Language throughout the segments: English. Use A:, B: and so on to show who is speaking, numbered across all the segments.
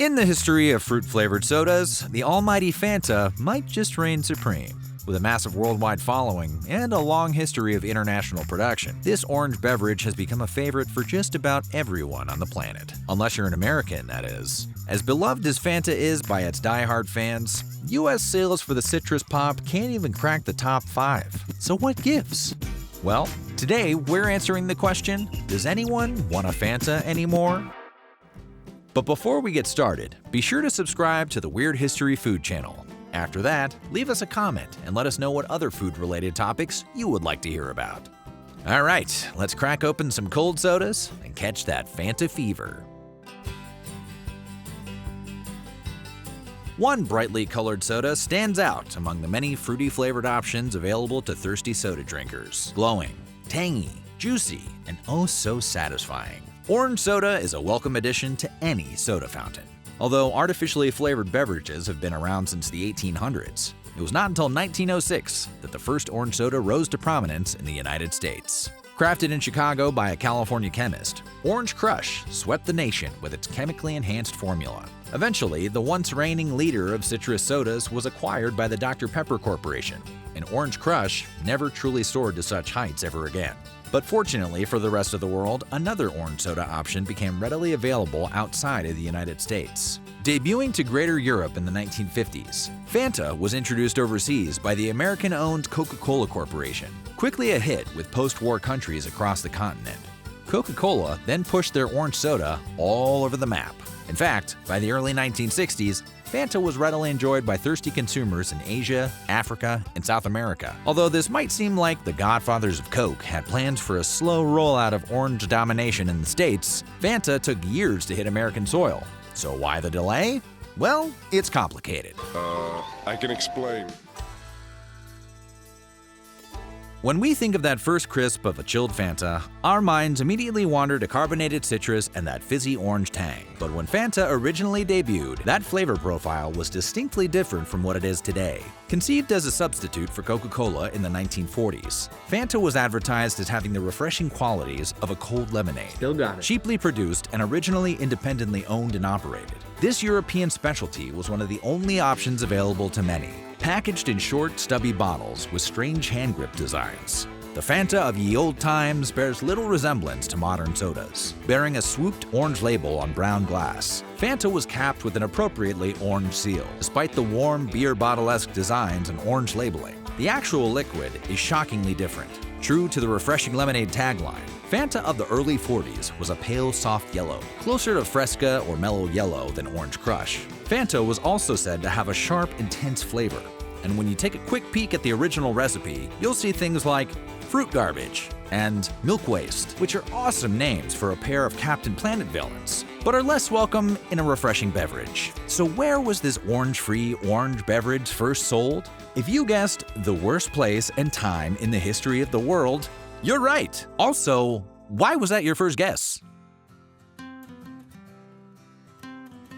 A: In the history of fruit-flavored sodas, the almighty Fanta might just reign supreme. With a massive worldwide following and a long history of international production, this orange beverage has become a favorite for just about everyone on the planet. Unless you're an American, that is. As beloved as Fanta is by its diehard fans, US sales for the citrus pop can't even crack the top 5. So what gives? Well, today we're answering the question, does anyone want a Fanta anymore? But before we get started, be sure to subscribe to the Weird History Food channel. After that, leave us a comment and let us know what other food-related topics you would like to hear about. All right, let's crack open some cold sodas and catch that Fanta fever. One brightly colored soda stands out among the many fruity-flavored options available to thirsty soda drinkers. Glowing, tangy, juicy, and oh so satisfying. Orange soda is a welcome addition to any soda fountain. Although artificially flavored beverages have been around since the 1800s, it was not until 1906 that the first orange soda rose to prominence in the United States. Crafted in Chicago by a California chemist, Orange Crush swept the nation with its chemically enhanced formula. Eventually, the once reigning leader of citrus sodas was acquired by the Dr. Pepper Corporation, and Orange Crush never truly soared to such heights ever again. But fortunately for the rest of the world, another orange soda option became readily available outside of the United States. Debuting to Greater Europe in the 1950s, Fanta was introduced overseas by the American-owned Coca-Cola Corporation, quickly a hit with post-war countries across the continent. Coca-Cola then pushed their orange soda all over the map. In fact, by the early 1960s, Fanta was readily enjoyed by thirsty consumers in Asia, Africa, and South America. Although this might seem like the godfathers of Coke had plans for a slow rollout of orange domination in the States, Fanta took years to hit American soil. So why the delay? Well, it's complicated.
B: I can explain.
A: When we think of that first crisp of a chilled Fanta, our minds immediately wander to carbonated citrus and that fizzy orange tang. But when Fanta originally debuted, that flavor profile was distinctly different from what it is today. Conceived as a substitute for Coca-Cola in the 1940s, Fanta was advertised as having the refreshing qualities of a cold lemonade.
C: Still got it.
A: Cheaply produced and originally independently owned and operated, this European specialty was one of the only options available to many. Packaged in short, stubby bottles with strange hand grip designs, the Fanta of ye old times bears little resemblance to modern sodas. Bearing a swooped orange label on brown glass, Fanta was capped with an appropriately orange seal. Despite the warm, beer bottle-esque designs and orange labeling, the actual liquid is shockingly different. True to the refreshing lemonade tagline, Fanta of the early 40s was a pale, soft yellow, closer to Fresca or mellow yellow than Orange Crush. Fanta was also said to have a sharp, intense flavor, and when you take a quick peek at the original recipe, you'll see things like fruit garbage and milk waste, which are awesome names for a pair of Captain Planet villains, but are less welcome in a refreshing beverage. So where was this orange-free orange beverage first sold? If you guessed the worst place and time in the history of the world, you're right. Also, why was that your first guess?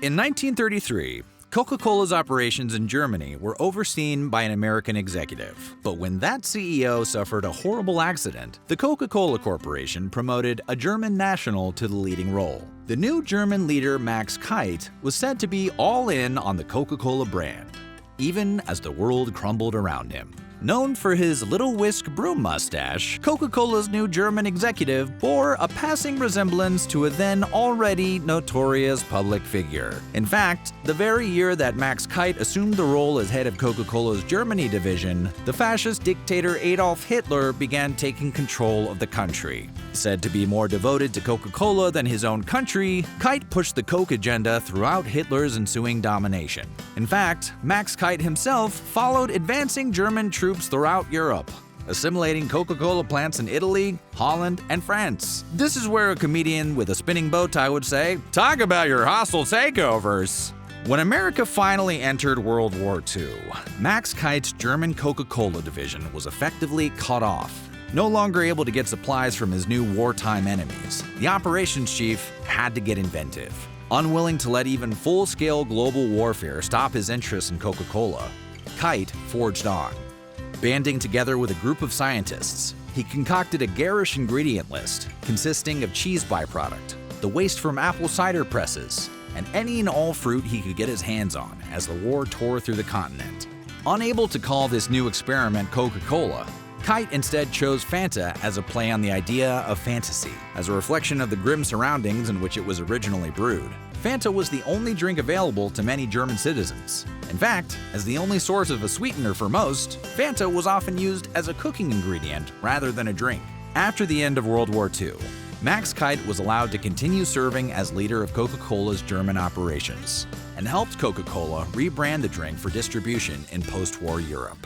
A: In 1933, Coca-Cola's operations in Germany were overseen by an American executive. But when that CEO suffered a horrible accident, the Coca-Cola Corporation promoted a German national to the leading role. The new German leader, Max Kite, was said to be all in on the Coca-Cola brand, even as the world crumbled around him. Known for his little whisk broom mustache, Coca-Cola's new German executive bore a passing resemblance to a then already notorious public figure. In fact, the very year that Max Kite assumed the role as head of Coca-Cola's Germany division, the fascist dictator Adolf Hitler began taking control of the country. Said to be more devoted to Coca-Cola than his own country, Kite pushed the Coke agenda throughout Hitler's ensuing domination. In fact, Max Kite himself followed advancing German troops throughout Europe, assimilating Coca-Cola plants in Italy, Holland, and France. This is where a comedian with a spinning bow tie would say, "Talk about your hostile takeovers." When America finally entered World War II, Max Kite's German Coca-Cola division was effectively cut off. No longer able to get supplies from his new wartime enemies, the operations chief had to get inventive. Unwilling to let even full-scale global warfare stop his interest in Coca-Cola, Kite forged on. Banding together with a group of scientists, he concocted a garish ingredient list consisting of cheese byproduct, the waste from apple cider presses, and any and all fruit he could get his hands on as the war tore through the continent. Unable to call this new experiment Coca-Cola, Kite instead chose Fanta as a play on the idea of fantasy, as a reflection of the grim surroundings in which it was originally brewed. Fanta was the only drink available to many German citizens. In fact, as the only source of a sweetener for most, Fanta was often used as a cooking ingredient rather than a drink. After the end of World War II, Max Kite was allowed to continue serving as leader of Coca-Cola's German operations, and helped Coca-Cola rebrand the drink for distribution in post-war Europe.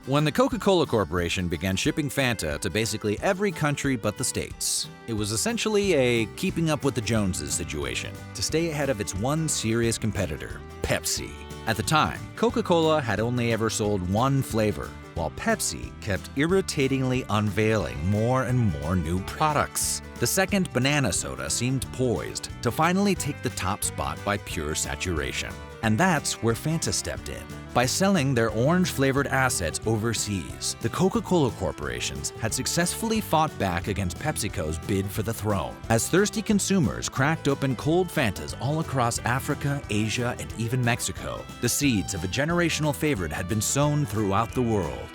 A: When the Coca-Cola Corporation began shipping Fanta to basically every country but the States, it was essentially a keeping up with the Joneses situation to stay ahead of its one serious competitor, Pepsi. At the time, Coca-Cola had only ever sold one flavor, while Pepsi kept irritatingly unveiling more and more new products. The second banana soda seemed poised to finally take the top spot by pure saturation. And that's where Fanta stepped in. By selling their orange-flavored assets overseas, the Coca-Cola corporations had successfully fought back against PepsiCo's bid for the throne. As thirsty consumers cracked open cold Fantas all across Africa, Asia, and even Mexico, the seeds of a generational favorite had been sown throughout the world.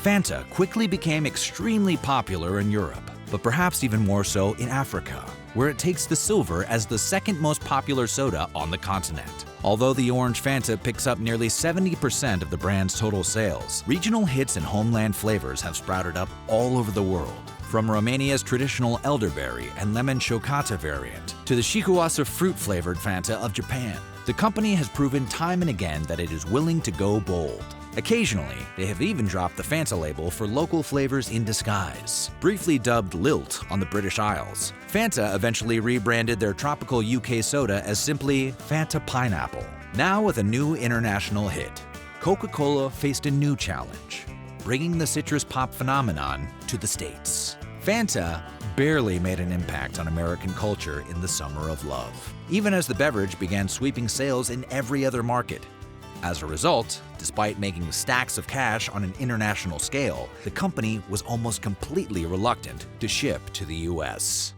A: Fanta quickly became extremely popular in Europe, but perhaps even more so in Africa, where it takes the silver as the second most popular soda on the continent. Although the Orange Fanta picks up nearly 70% of the brand's total sales, regional hits and homeland flavors have sprouted up all over the world. From Romania's traditional elderberry and lemon chocata variant to the shikuasa fruit-flavored Fanta of Japan, the company has proven time and again that it is willing to go bold. Occasionally, they have even dropped the Fanta label for local flavors in disguise. Briefly dubbed Lilt on the British Isles, Fanta eventually rebranded their tropical UK soda as simply Fanta Pineapple. Now with a new international hit, Coca-Cola faced a new challenge, bringing the citrus pop phenomenon to the States. Fanta barely made an impact on American culture in the summer of love, even as the beverage began sweeping sales in every other market. As a result, despite making stacks of cash on an international scale, the company was almost completely reluctant to ship to the US.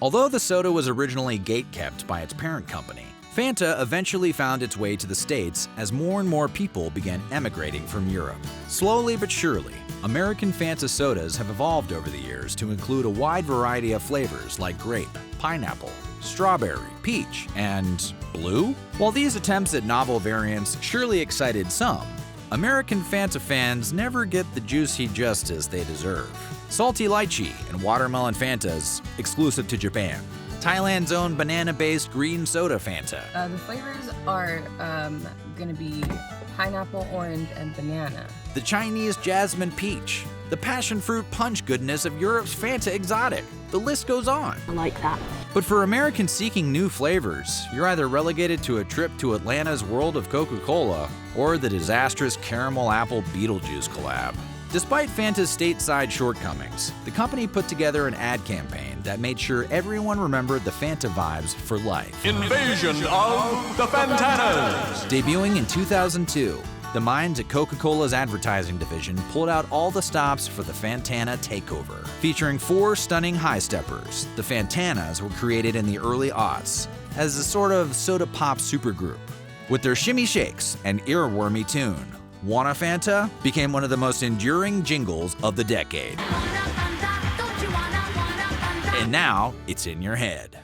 A: Although the soda was originally gate-kept by its parent company, Fanta eventually found its way to the States as more and more people began emigrating from Europe. Slowly but surely, American Fanta sodas have evolved over the years to include a wide variety of flavors like grape, pineapple, strawberry, peach, and blue? While these attempts at novel variants surely excited some, American Fanta fans never get the juicy justice they deserve. Salty lychee and watermelon Fantas, exclusive to Japan. Thailand's own banana-based green soda Fanta.
C: The flavors are gonna be pineapple, orange, and banana.
A: The Chinese jasmine peach. The passion fruit punch goodness of Europe's Fanta Exotic. The list goes on.
D: I like that.
A: But for Americans seeking new flavors, you're either relegated to a trip to Atlanta's World of Coca-Cola or the disastrous caramel apple Beetlejuice collab. Despite Fanta's stateside shortcomings, the company put together an ad campaign that made sure everyone remembered the Fanta vibes for life.
E: Invasion of the Fantanas!
A: Debuting in 2002, the minds at Coca-Cola's advertising division pulled out all the stops for the Fantana takeover. Featuring 4 stunning high-steppers, the Fantanas were created in the early aughts as a sort of soda pop supergroup. With their shimmy shakes and earwormy tune, Wanta Fanta became one of the most enduring jingles of the decade. And now, it's in your head.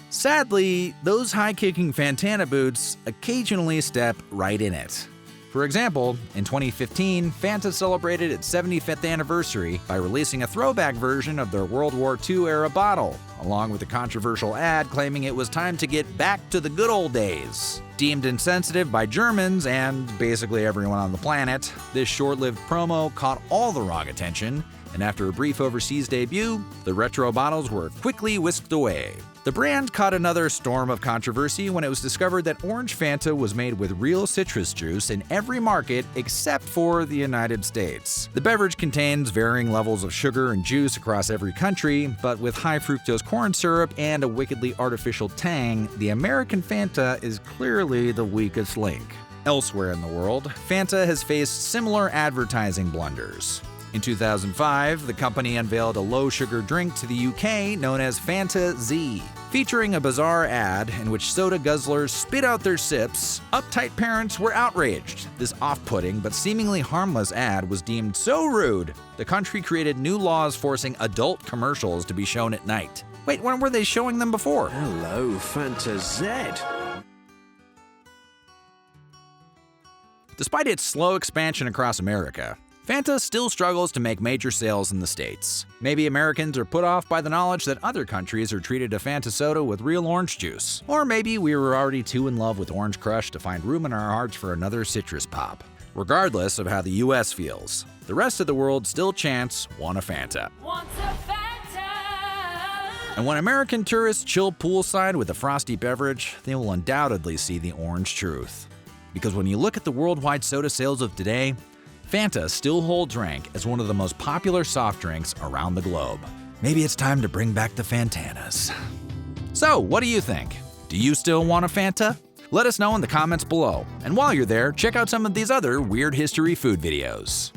A: Sadly, those high-kicking Fantana boots occasionally step right in it. For example, in 2015, Fanta celebrated its 75th anniversary by releasing a throwback version of their World War II-era bottle, along with a controversial ad claiming it was time to get back to the good old days. Deemed insensitive by Germans and basically everyone on the planet, this short-lived promo caught all the wrong attention, and after a brief overseas debut, the retro bottles were quickly whisked away. The brand caught another storm of controversy when it was discovered that Orange Fanta was made with real citrus juice in every market except for the United States. The beverage contains varying levels of sugar and juice across every country, but with high fructose corn syrup and a wickedly artificial tang, the American Fanta is clearly the weakest link. Elsewhere in the world, Fanta has faced similar advertising blunders. In 2005, the company unveiled a low-sugar drink to the UK known as Fanta Z. Featuring a bizarre ad in which soda guzzlers spit out their sips, uptight parents were outraged. This off-putting but seemingly harmless ad was deemed so rude, the country created new laws forcing adult commercials to be shown at night. Wait, when were they showing them before?
D: Hello, Fanta Z.
A: Despite its slow expansion across America, Fanta still struggles to make major sales in the States. Maybe Americans are put off by the knowledge that other countries are treated to Fanta soda with real orange juice. Or maybe we were already too in love with Orange Crush to find room in our hearts for another citrus pop. Regardless of how the US feels, the rest of the world still chants Wanta Fanta.
F: Wanta Fanta.
A: And when American tourists chill poolside with a frosty beverage, they will undoubtedly see the orange truth. Because when you look at the worldwide soda sales of today, Fanta still holds rank as one of the most popular soft drinks around the globe. Maybe it's time to bring back the Fantanas. So, what do you think? Do you still want a Fanta? Let us know in the comments below. And while you're there, check out some of these other weird history food videos.